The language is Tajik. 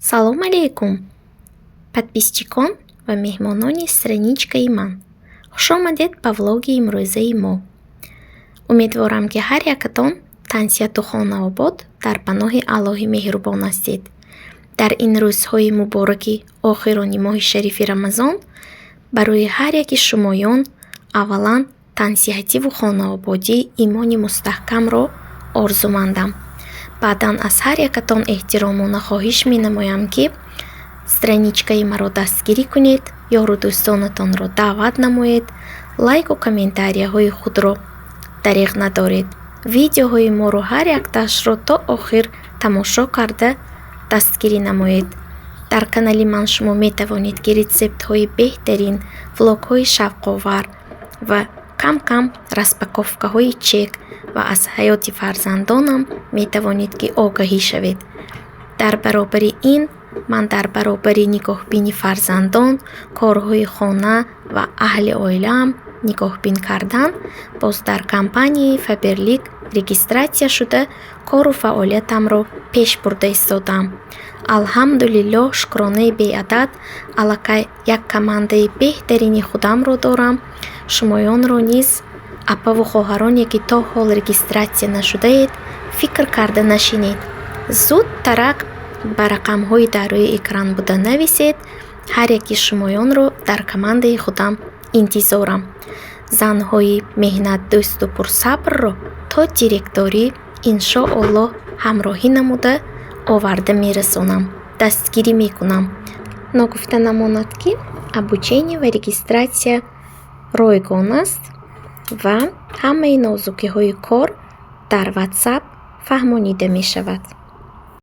Салом алейкум, подписчикон ва меҳмонони страничкаи ман. Хушомадед ба влоги имрӯзаи мо. Умедворам, ки ҳар якатон тансияту хонаобод дар паноҳи Аллоҳи меҳрубон ҳастед. Дар ин рӯзҳои мубораки охирони моҳи шарифи Рамазон барои ҳар яки шумоён аввалан тансиҳативу хонаободии имони мустаҳкамро орзумандам. Баъдан аз ҳар якатон эҳтиромона хоҳиш менамоям, ки страничкаи маро дастгирӣ кунед, ёру дӯстонатонро даъват намоед, лайку комментарияҳои худро дариғ надоред. Видеоҳои моро ҳар якташро то охир тамошо карда дастгирӣ намоед. Дар канали ман шумо метавонед, ки рецептҳои беҳтарин, влогҳои шавқовар ва кам-кам распаковкаҳои чек ва аз ҳаёти фарзандонам метавонед, ки огаҳӣ шавед. Дар баробари ин, ман дар баробари нигоҳбини фарзандон, корҳои хона ва аҳли оилаам нигоҳбин кардан, боз дар компанияи Faberlic регистратсия шуда, кору фаъолиятамро пеш бурда истодам. Алҳамдулиллоҳ, шукронаи беадад, аллакай як командаи беҳтарини худамро дорам. Шумоёнро низ апаву хоҳароне, ки то ҳол регистратсия нашудаед, фикр карда нашинед. Зуд тарак ба рақамҳои дар рӯи экран буда нависед. Ҳар яки шумоёнро дар командаи худам интизорам. Занҳои меҳнатдӯсту пурсабрро то директорӣ иншоаллоҳ ҳамроҳӣ намуда оварда мерасонам, дастгирӣ мекунам. Ногуфта намонад, ки обучение ва регистратсия ройгон аст ва ҳамаи нозукиҳои кор дар WhatsApp фаҳмонида мешавад.